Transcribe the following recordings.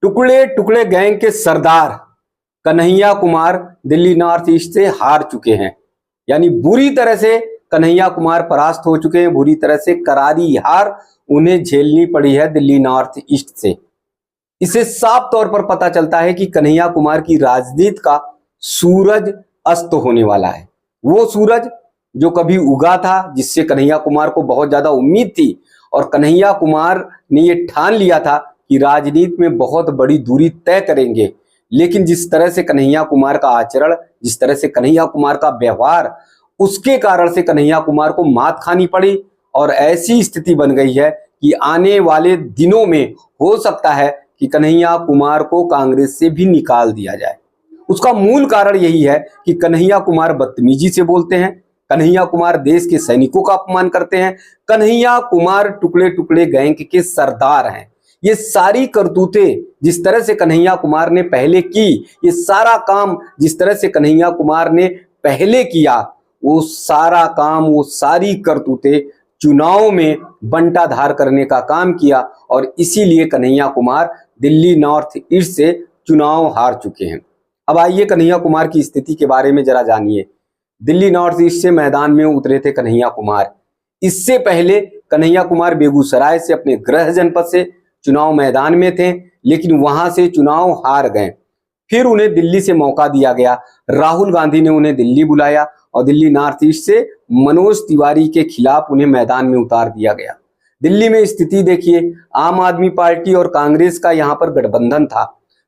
टुकड़े टुकड़े गैंग के सरदार कन्हैया कुमार दिल्ली नॉर्थ ईस्ट से हार चुके हैं। यानी बुरी तरह से कन्हैया कुमार परास्त हो चुके हैं, बुरी तरह से करारी हार उन्हें झेलनी पड़ी है दिल्ली नॉर्थ ईस्ट से। इसे साफ तौर पर पता चलता है कि कन्हैया कुमार की राजनीति का सूरज अस्त होने वाला है। वो सूरज जो कभी उगा था, जिससे कन्हैया कुमार को बहुत ज्यादा उम्मीद थी और कन्हैया कुमार ने ये ठान लिया था कि राजनीति में बहुत बड़ी दूरी तय करेंगे, लेकिन जिस तरह से कन्हैया कुमार का आचरण, जिस तरह से कन्हैया कुमार का व्यवहार, उसके कारण से कन्हैया कुमार को मात खानी पड़ी और ऐसी स्थिति बन गई है कि आने वाले दिनों में हो सकता है कि कन्हैया कुमार को कांग्रेस से भी निकाल दिया जाए। उसका मूल कारण यही है कि कन्हैया कुमार बदतमीजी से बोलते हैं, कन्हैया कुमार देश के सैनिकों का अपमान करते हैं, कन्हैया कुमार टुकड़े टुकड़े गैंग के सरदार हैं। ये सारी करतूतें जिस तरह से कन्हैया कुमार ने पहले की, ये सारा काम जिस तरह से कन्हैया कुमार ने पहले किया, वो सारा काम, वो सारी करतूतें चुनाव में बंटाधार करने का काम किया और इसीलिए कन्हैया कुमार दिल्ली नॉर्थ ईस्ट से चुनाव हार चुके हैं। अब आइए कन्हैया कुमार की स्थिति के बारे में जरा जानिए। दिल्ली नॉर्थ ईस्ट से मैदान में उतरे थे कन्हैया कुमार। इससे पहले कन्हैया कुमार बेगूसराय से अपने गृह जनपद से चुनाव मैदान में थे, लेकिन वहां से चुनाव हार गए। फिर उन्हें दिल्ली से मौका दिया गया, राहुल गांधी ने उन्हें दिल्ली बुलाया और दिल्ली नॉर्थ ईस्ट से मनोज तिवारी के खिलाफ उन्हें मैदान में उतार दिया गया। दिल्ली में स्थिति देखिए, आम आदमी पार्टी और कांग्रेस का यहाँ पर गठबंधन था,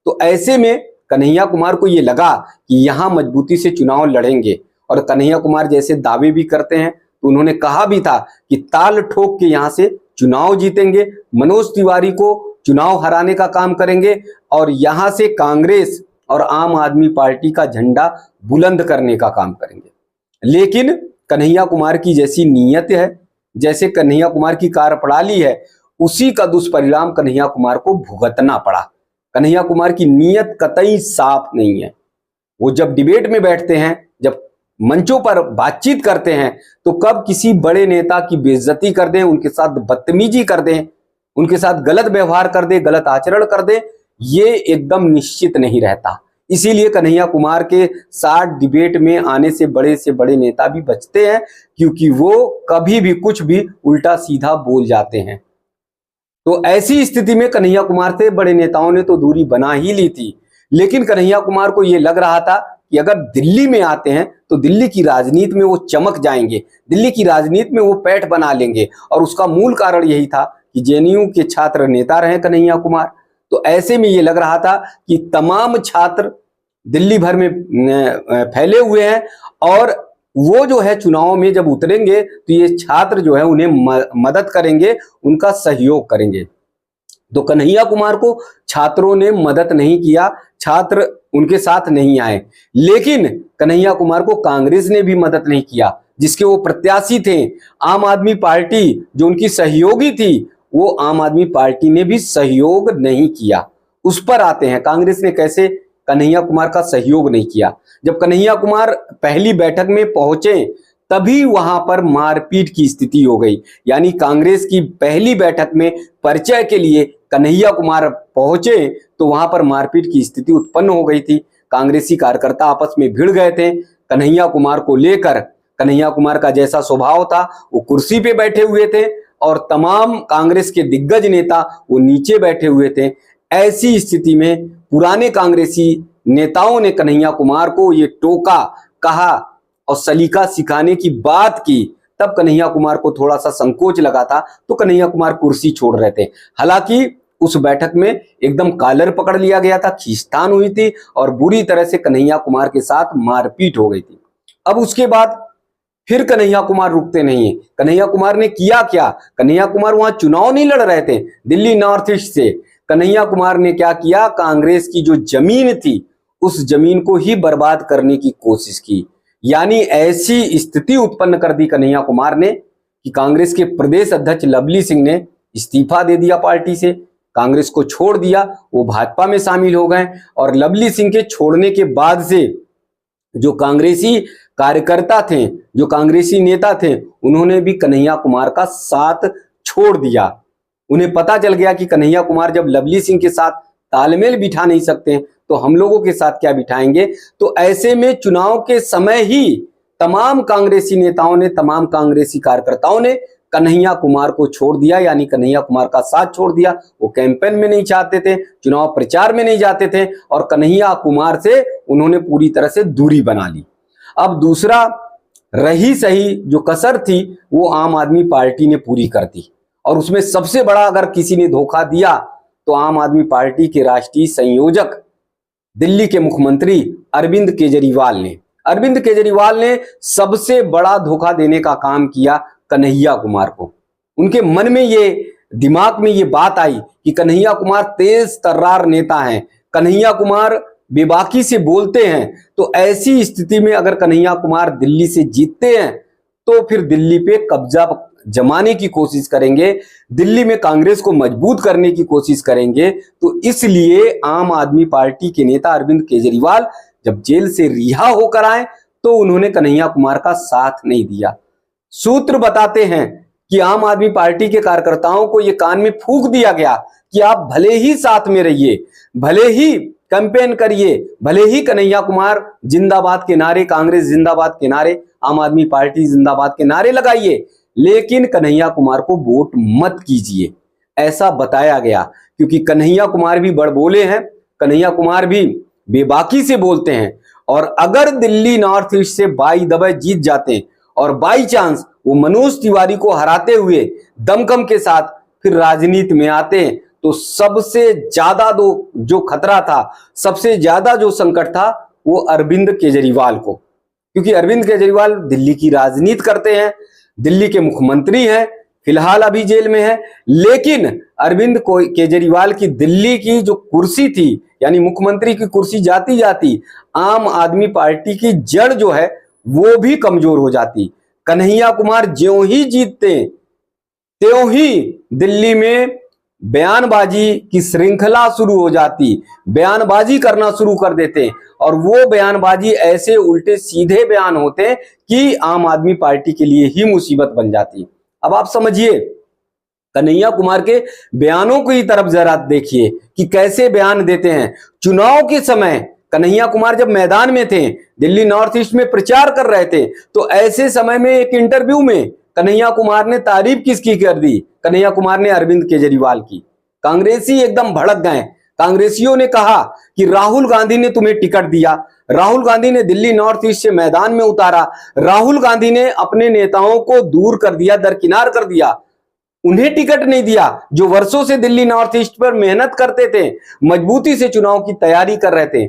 तो ऐसे में कन्हैया कुमार को ये लगा कि यहाँ मजबूती से चुनाव लड़ेंगे और कन्हैया कुमार जैसे दावे भी करते हैं, तो उन्होंने कहा भी था कि ताल ठोक के यहाँ से चुनाव जीतेंगे, मनोज तिवारी को चुनाव हराने का काम करेंगे और यहाँ से कांग्रेस और आम आदमी पार्टी का झंडा बुलंद करने का काम करेंगे। लेकिन कन्हैया कुमार की जैसी नीयत है, जैसे कन्हैया कुमार की कार्यप्रणाली है, उसी का दुष्परिणाम कन्हैया कुमार को भुगतना पड़ा। कन्हैया कुमार की नीयत कतई साफ नहीं है। वो जब डिबेट में बैठते हैं, जब मंचों पर बातचीत करते हैं, तो कब किसी बड़े नेता की बेइज्जती कर दें, उनके साथ बदतमीजी कर दें, उनके साथ गलत व्यवहार कर दें, गलत आचरण कर दें, ये एकदम निश्चित नहीं रहता। इसीलिए कन्हैया कुमार के साथ डिबेट में आने से बड़े नेता भी बचते हैं, क्योंकि वो कभी भी कुछ भी उल्टा सीधा बोल जाते हैं। तो ऐसी स्थिति में कन्हैया कुमार से बड़े नेताओं ने तो दूरी बना ही ली थी, लेकिन कन्हैया कुमार को यह लग रहा था कि अगर दिल्ली में आते हैं तो दिल्ली की राजनीति में वो चमक जाएंगे, दिल्ली की राजनीति में वो पैठ बना लेंगे। और उसका मूल कारण यही था कि जेएनयू के छात्र नेता रहे कन्हैया कुमार। तो ऐसे में ये लग रहा था कि तमाम छात्र दिल्ली भर में फैले हुए हैं और वो जो है चुनाव में जब उतरेंगे तो ये छात्र जो है उन्हें मदद करेंगे, उनका सहयोग करेंगे। तो कन्हैया कुमार को छात्रों ने मदद नहीं किया, छात्र उनके साथ नहीं आए। लेकिन कन्हैया कुमार को कांग्रेस ने भी मदद नहीं किया, जिसके वो प्रत्याशी थे। आम आदमी पार्टी जो उनकी सहयोगी थी, वो आम आदमी पार्टी ने भी सहयोग नहीं किया। उस पर आते हैं, कांग्रेस ने कैसे कन्हैया कुमार का सहयोग नहीं किया। जब कन्हैया कुमार पहली बैठक में पहुंचे तभी वहां पर मारपीट की स्थिति हो गई। यानी कांग्रेस की पहली बैठक में परिचय के लिए कन्हैया कुमार पहुंचे तो वहां पर मारपीट की स्थिति उत्पन्न हो गई थी। कांग्रेसी कार्यकर्ता आपस में भिड़ गए थे कन्हैया कुमार को लेकर। कन्हैया कुमार का जैसा स्वभाव था, वो कुर्सी पे बैठे हुए थे और तमाम कांग्रेस के दिग्गज नेता वो नीचे बैठे हुए थे। ऐसी स्थिति में पुराने कांग्रेसी नेताओं ने कन्हैया कुमार को ये टोका, कहा और सलीका सिखाने की बात की। तब कन्हैया कुमार को थोड़ा सा संकोच लगा था, तो कन्हैया कुमार कुर्सी छोड़ रहे थे। हालांकि उस बैठक में एकदम कॉलर पकड़ लिया गया था, खींचतान हुई थी और बुरी तरह से कन्हैया कुमार के साथ मारपीट हो गई थी। अब उसके बाद फिर कन्हैया कुमार रुकते नहीं है। कन्हैया कुमार ने किया क्या? कन्हैया कुमार वहां चुनाव नहीं लड़ रहे थे दिल्ली नॉर्थ ईस्ट से। कन्हैया कुमार ने क्या किया? कांग्रेस की जो जमीन थी उस जमीन को ही बर्बाद करने की कोशिश की। यानी ऐसी स्थिति उत्पन्न कर दी कन्हैया कुमार ने कि कांग्रेस के प्रदेश अध्यक्ष लवली सिंह ने इस्तीफा दे दिया पार्टी से, कांग्रेस को छोड़ दिया, वो भाजपा में शामिल हो गए। और लवली सिंह के छोड़ने के बाद से जो कांग्रेसी कार्यकर्ता थे, जो कांग्रेसी नेता थे, उन्होंने भी कन्हैया कुमार का साथ छोड़ दिया। उन्हें पता चल गया कि कन्हैया कुमार जब लवली सिंह के साथ तालमेल बिठा नहीं सकते हैं तो हम लोगों के साथ क्या बिठाएंगे। तो ऐसे में चुनाव के समय ही तमाम कांग्रेसी नेताओं ने, तमाम कांग्रेसी कार्यकर्ताओं ने कन्हैया कुमार को छोड़ दिया, यानी कन्हैया कुमार का साथ छोड़ दिया। वो कैंपेन में नहीं चाहते थे, चुनाव प्रचार में नहीं जाते थे और कन्हैया कुमार से उन्होंने पूरी तरह से दूरी बना ली। अब दूसरा, रही सही जो कसर थी वो आम आदमी पार्टी ने पूरी कर दी और उसमें सबसे बड़ा अगर किसी ने धोखा दिया तो आम आदमी पार्टी के राष्ट्रीय संयोजक दिल्ली के मुख्यमंत्री अरविंद केजरीवाल ने सबसे बड़ा धोखा देने का काम किया कन्हैया कुमार को। उनके मन में ये, दिमाग में ये बात आई कि कन्हैया कुमार तेज तर्रार नेता हैं, कन्हैया कुमार बेबाकी से बोलते हैं, तो ऐसी स्थिति में अगर कन्हैया कुमार दिल्ली से जीतते हैं तो फिर दिल्ली पे कब्जा जमाने की कोशिश करेंगे, दिल्ली में कांग्रेस को मजबूत करने की कोशिश करेंगे। तो इसलिए आम आदमी पार्टी के नेता अरविंद केजरीवाल जब जेल से रिहा होकर आए तो उन्होंने कन्हैया कुमार का साथ नहीं दिया। सूत्र बताते हैं कि आम आदमी पार्टी के कार्यकर्ताओं को यह कान में फूंक दिया गया कि आप भले ही साथ में रहिए, भले ही कैंपेन करिए, भले ही कन्हैया कुमार जिंदाबाद के नारे, कांग्रेस जिंदाबाद के नारे, आम आदमी पार्टी जिंदाबाद के नारे लगाइए, लेकिन कन्हैया कुमार को वोट मत कीजिए, ऐसा बताया गया। क्योंकि कन्हैया कुमार भी बड़बोले हैं, कन्हैया कुमार भी बेबाकी से बोलते हैं और अगर दिल्ली नॉर्थ ईस्ट से बाई दबे जीत जाते हैं और बाई चांस वो मनोज तिवारी को हराते हुए दमखम के साथ फिर राजनीति में आते हैं तो सबसे ज्यादा जो खतरा था, सबसे ज्यादा जो संकट था वो अरविंद केजरीवाल को, क्योंकि अरविंद केजरीवाल दिल्ली की राजनीति करते हैं, दिल्ली के मुख्यमंत्री हैं, फिलहाल अभी जेल में है, लेकिन अरविंद केजरीवाल की दिल्ली की जो कुर्सी थी, यानी मुख्यमंत्री की कुर्सी जाती जाती आम आदमी पार्टी की जड़ जो है वो भी कमजोर हो जाती। कन्हैया कुमार ज्यों ही जीतते त्यों ही दिल्ली में बयानबाजी की श्रृंखला शुरू हो जाती, बयानबाजी करना शुरू कर देते और वो बयानबाजी ऐसे उल्टे सीधे बयान होते कि आम आदमी पार्टी के लिए ही मुसीबत बन जाती। अब आप समझिए, कन्हैया कुमार के बयानों की तरफ जरा देखिए कि कैसे बयान देते हैं। चुनाव के समय कन्हैया कुमार जब मैदान में थे, दिल्ली नॉर्थ ईस्ट में प्रचार कर रहे थे, तो ऐसे समय में एक इंटरव्यू में कन्हैया कुमार ने तारीफ किसकी कर दी? कन्हैया कुमार ने अरविंद केजरीवाल की। कांग्रेसी एकदम भड़क गए। कांग्रेसियों ने कहा कि राहुल गांधी ने तुम्हें टिकट दिया, राहुल गांधी ने दिल्ली नॉर्थ ईस्ट से मैदान में उतारा, राहुल गांधी ने अपने नेताओं को दूर कर दिया, दरकिनार कर दिया, उन्हें टिकट नहीं दिया जो वर्षों से दिल्ली नॉर्थ ईस्ट पर मेहनत करते थे, मजबूती से चुनाव की तैयारी कर रहे थे,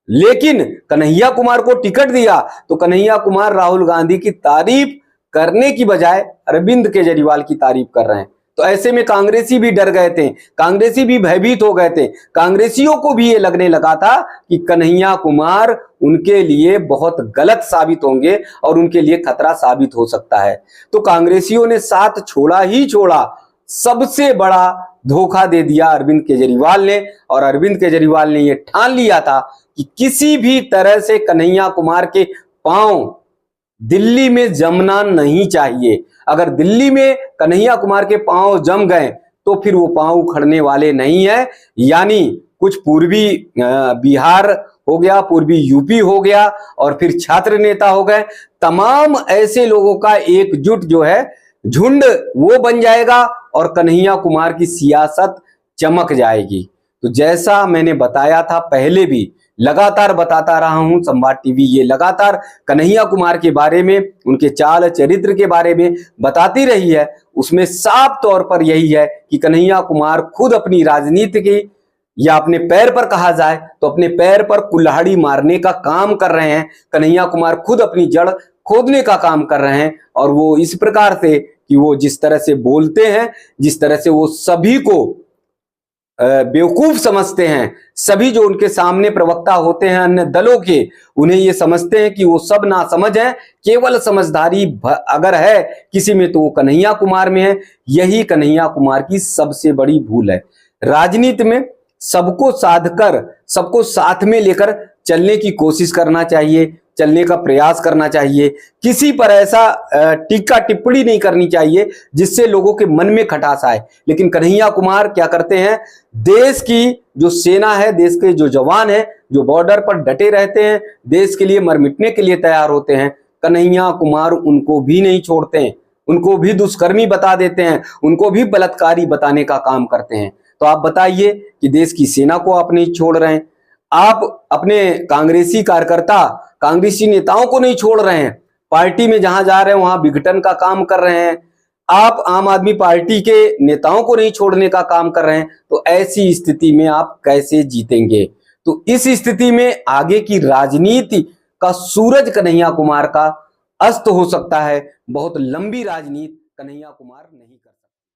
लेकिन कन्हैया कुमार को टिकट दिया। तो कन्हैया कुमार राहुल गांधी की तारीफ करने की बजाय अरविंद केजरीवाल की तारीफ कर रहे हैं। तो ऐसे में कांग्रेसी भी डर गए थे, कांग्रेसी भी भयभीत हो गए थे, कांग्रेसियों को भी ये लगने लगा था कि कन्हैया कुमार उनके लिए बहुत गलत साबित होंगे और उनके लिए खतरा साबित हो सकता है। तो कांग्रेसियों ने साथ छोड़ा ही छोड़ा, सबसे बड़ा धोखा दे दिया अरविंद केजरीवाल ने। और अरविंद केजरीवाल ने यह ठान लिया था कि किसी भी तरह से कन्हैया कुमार के पांव दिल्ली में जमना नहीं चाहिए। अगर दिल्ली में कन्हैया कुमार के पांव जम गए तो फिर वो पांव उखड़ने वाले नहीं है। यानी कुछ पूर्वी बिहार हो गया, पूर्वी यूपी हो गया और फिर छात्र नेता हो गए, तमाम ऐसे लोगों का एकजुट जो है झुंड वो बन जाएगा और कन्हैया कुमार की सियासत चमक जाएगी। तो जैसा मैंने बताया था पहले भी, लगातार बताता रहा हूं, संवाद टीवी ये लगातार कन्हैया कुमार के बारे में, उनके चाल चरित्र के बारे में बताती रही है। उसमें साफ तौर पर यही है कि कन्हैया कुमार खुद अपनी राजनीति की, या अपने पैर पर कहा जाए तो अपने पैर पर कुल्हाड़ी मारने का काम कर रहे हैं। कन्हैया कुमार खुद अपनी जड़ खोदने का काम कर रहे हैं और वो इस प्रकार से कि वो जिस तरह से बोलते हैं, जिस तरह से वो सभी को बेवकूफ समझते हैं, सभी जो उनके सामने प्रवक्ता होते हैं अन्य दलों के, उन्हें ये समझते हैं कि वो सब नासमझ हैं, केवल समझदारी अगर है किसी में तो वो कन्हैया कुमार में है। यही कन्हैया कुमार की सबसे बड़ी भूल है। राजनीति में सबको साधकर, सबको साथ में लेकर चलने की कोशिश करना चाहिए। चलने का प्रयास करना चाहिए। किसी पर ऐसा टीका टिप्पणी नहीं करनी चाहिए जिससे लोगों के मन में खटास आए। लेकिन कन्हैया कुमार क्या करते हैं, देश की जो सेना है, देश के जो जवान है, जो बॉर्डर पर डटे रहते हैं, देश के लिए मर मिटने के लिए तैयार होते हैं, कन्हैया कुमार उनको भी नहीं छोड़ते हैं, उनको भी दुष्कर्मी बता देते हैं, उनको भी बलात्कारी बताने का काम करते हैं। तो आप बताइए कि देश की सेना को आप नहीं छोड़ रहे हैं, आप अपने कांग्रेसी कार्यकर्ता, कांग्रेसी नेताओं को नहीं छोड़ रहे हैं, पार्टी में जहां जा रहे हैं वहां विघटन का काम कर रहे हैं, आप आम आदमी पार्टी के नेताओं को नहीं छोड़ने का काम कर रहे हैं, तो ऐसी स्थिति में आप कैसे जीतेंगे? तो इस स्थिति में आगे की राजनीति का सूरज कन्हैया कुमार का अस्त हो सकता है। बहुत लंबी राजनीति कन्हैया कुमार नहीं